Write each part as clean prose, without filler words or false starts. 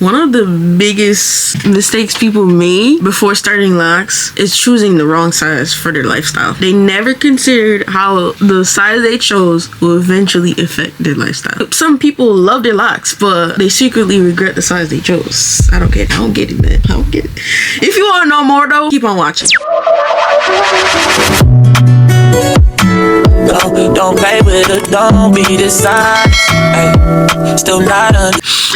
One of the biggest mistakes people made before starting locks is choosing the wrong size for their lifestyle. They never considered how the size they chose will eventually affect their lifestyle. Some people love their locks, but they secretly regret the size they chose. I don't get it, man. I don't get it. If you want to know more though, keep on watching. Don't play with it, don't be the size. Ay, still not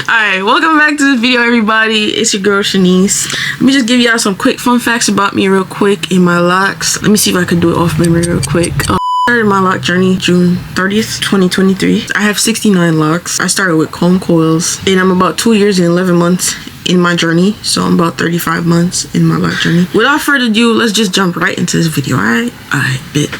Alright, welcome back to the video, everybody. It's your girl Shanice. Let me just give y'all some quick fun facts about me real quick in my locks. Let me see if I can do it off memory real quick. I started my lock journey June 30th, 2023. I have 69 locks. I started with comb coils, and I'm about 2 years and 11 months in my journey, so I'm about 35 months in my lock journey. Without further ado, let's just jump right into this video. Alright, bet.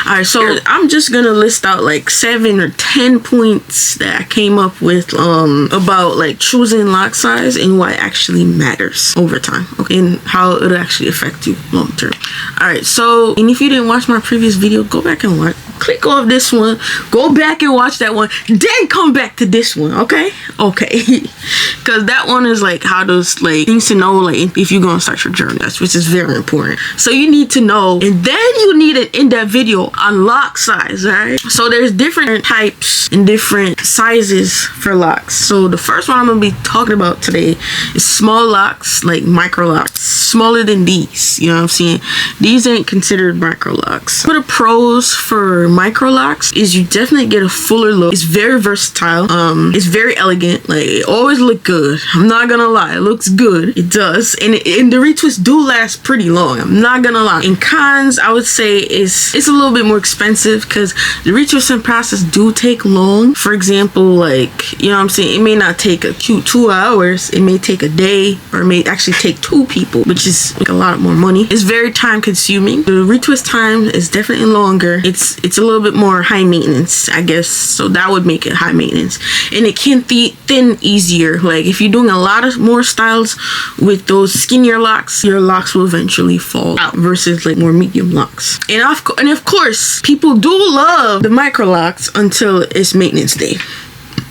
Alright, so I'm just gonna list out like 7 or 10 points that I came up with about like choosing lock size and why it actually matters over time, okay, and how it'll actually affect you long term. Alright, so, and if you didn't watch my previous video, go back and watch. Click off this one, go back and watch that one, then come back to this one, okay? Because that one is like how those like things to know, like if you're gonna start your journey, which is very important. So you need to know, and then you need an in-depth video on lock size. All right, so there's different types and different sizes for locks. So the first one I'm gonna be talking about today is small locks, like micro locks, smaller than these. You know what I'm saying? These ain't considered micro locks. For the pros for micro locks is you definitely get a fuller look. It's very versatile. It's very elegant. Like it always look good. I'm not gonna lie, it looks good. It does, and the retwists do last pretty long. I'm not gonna lie. In cons, I would say it's a little bit more expensive because the retwisting process do take long. For example, like, you know what I'm saying, it may not take a cute 2 hours. It may take a day, or it may actually take 2 people, which is like a lot more money. It's very time consuming. The retwist time is definitely longer. It's a little bit more high maintenance, I guess, so that would make it high maintenance, and it can thin easier. Like if you're doing a lot of more styles with those skinnier locks, your locks will eventually fall out versus like more medium locks. And of course, people do love the micro locks until it's maintenance day.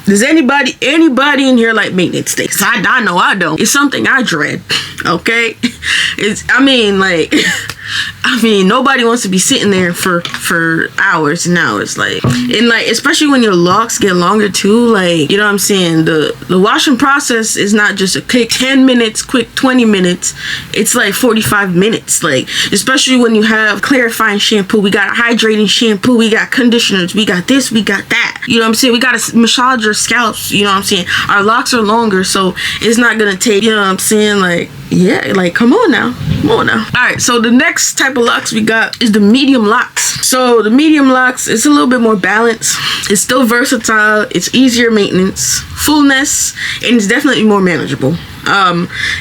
Does anybody in here like maintenance day? 'Cause I know I don't. It's something I dread. Okay, I mean, nobody wants to be sitting there for hours and hours, like, and like, especially when your locks get longer too, like, you know what I'm saying, the washing process is not just a quick 10 minutes, quick 20 minutes, it's like 45 minutes, like, especially when you have clarifying shampoo, we got hydrating shampoo, we got conditioners, we got this, we got that, you know what I'm saying, we gotta massage your scalps, you know what I'm saying, our locks are longer, so it's not gonna take, you know what I'm saying, like, yeah, like, come on now. Alright, so the next type of locks we got is the medium locks. So the medium locks, it's a little bit more balanced. It's still versatile. It's easier maintenance, fullness, and it's definitely more manageable.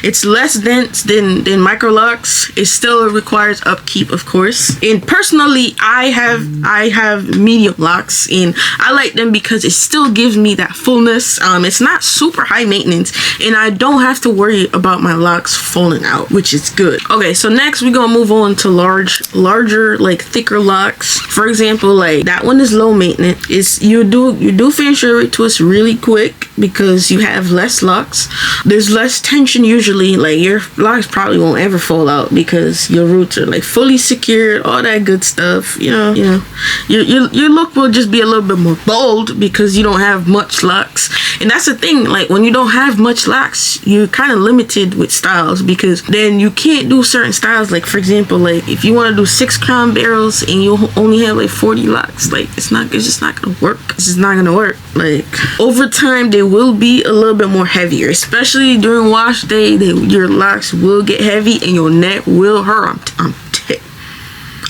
It's less dense than micro locks. It still requires upkeep, of course. And personally, I have medium locks, and I like them because it still gives me that fullness. It's not super high maintenance, and I don't have to worry about my locks falling out, which is good. Okay, so next we're gonna move on to larger, like thicker locks. For example, like that one is low maintenance. It's you do finish your retwist really quick because you have less locks. There's less tension usually, like your locks probably won't ever fall out because your roots are like fully secured, all that good stuff. You know your look will just be a little bit more bold because you don't have much locks. And that's the thing, like when you don't have much locks, you're kind of limited with styles, because then you can't do certain styles. Like for example, like if you want to do 6 crown barrels and you only have like 40 locks, like it's just not gonna work. It's just not gonna work. Like over time they will be a little bit more heavier, especially during wash day. Your locks will get heavy and your neck will hurt.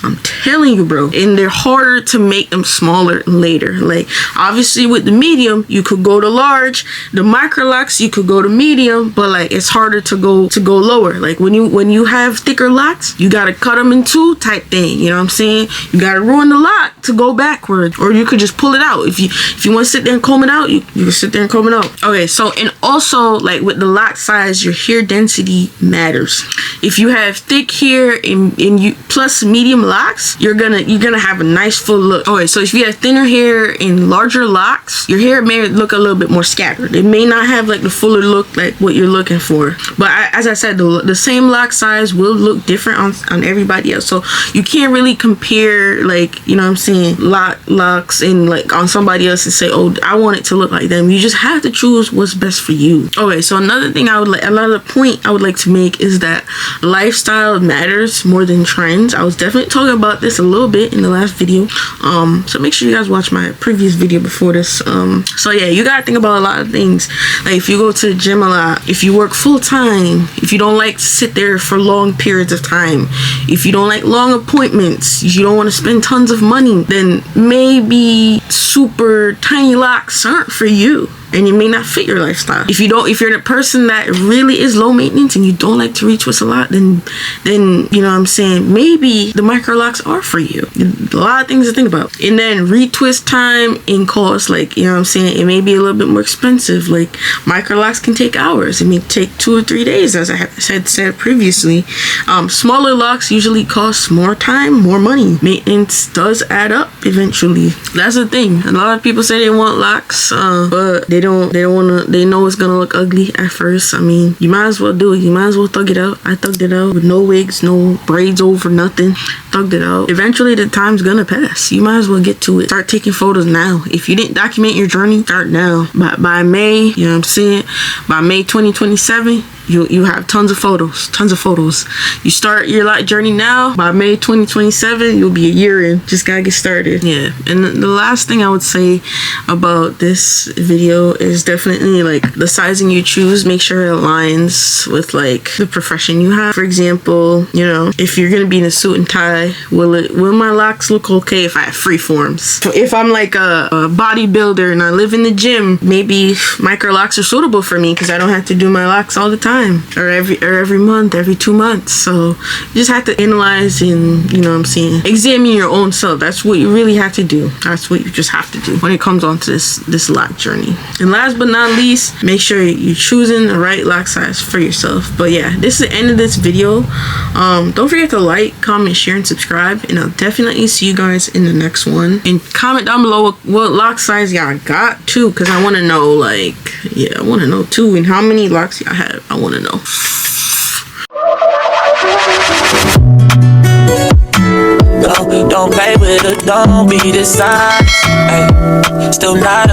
I'm telling you, bro. And they're harder to make them smaller later. Like obviously with the medium you could go to large, the micro locks you could go to medium, but like it's harder to go lower. Like when you have thicker locks, you gotta cut them in 2 type thing, you know what I'm saying? You gotta ruin the lock to go backward, or you could just pull it out. If you want to sit there and comb it out, you can sit there and comb it out. Okay, so, and also like with the lock size, your hair density matters. If you have thick hair and you plus medium locks, you're gonna have a nice full look. Okay, so if you have thinner hair and larger locks, your hair may look a little bit more scattered. It may not have like the fuller look like what you're looking for. But as I said, the same lock size will look different on everybody else. So you can't really compare, like, you know what I'm saying, locks and like on somebody else and say, oh, I want it to look like them. You just have to choose what's best for you. Okay, so another point I would like to make is that lifestyle matters more than trends. I was definitely talking about this a little bit in the last video. So make sure you guys watch my previous video before this. So yeah, you gotta think about a lot of things. Like if you go to the gym a lot, if you work full time, if you don't like to sit there for long periods of time, if you don't like long appointments, you don't want to spend tons of money, then maybe super tiny locks aren't for you. And it may not fit your lifestyle. If you're the person that really is low maintenance and you don't like to retwist a lot, then you know what I'm saying, maybe the microlocs are for you. A lot of things to think about. And then retwist time and cost, like, you know what I'm saying, it may be a little bit more expensive. Like microlocs can take hours. It may take 2 or 3 days, as I had said previously. Smaller locks usually cost more time, more money. Maintenance does add up eventually. That's the thing. A lot of people say they want locks, but they don't want to. They know it's gonna look ugly at first. I mean, you might as well do it. You might as well thug it out. I thugged it out with no wigs, no braids over, nothing. Thugged it out. Eventually the time's gonna pass. You might as well get to it. Start taking photos now. If you didn't document your journey, start now. By May, you know what I'm saying, by May 2027, you have tons of photos. You start your journey now. By May 2027, you'll be a year in. Just gotta get started. Yeah. And the last thing I would say about this video is definitely like the sizing you choose. Make sure it aligns with like the profession you have. For example, you know, if you're gonna be in a suit and tie, will my locks look okay if I have free forms? So if I'm like a bodybuilder and I live in the gym, maybe microlocs are suitable for me because I don't have to do my locks all the time. Or every month, every 2 months. So you just have to analyze and, you know what I'm saying, examine your own self. That's what you really have to do. That's what you just have to do when it comes on to this lock journey. And last but not least, make sure you're choosing the right lock size for yourself. But yeah, this is the end of this video. Don't forget to like, comment, share, and subscribe, and I'll definitely see you guys in the next one. And comment down below what lock size y'all got too, because I want to know, like, yeah, I want to know too, and how many locks y'all have. I want to know. Don't play with it, don't be the size. Still not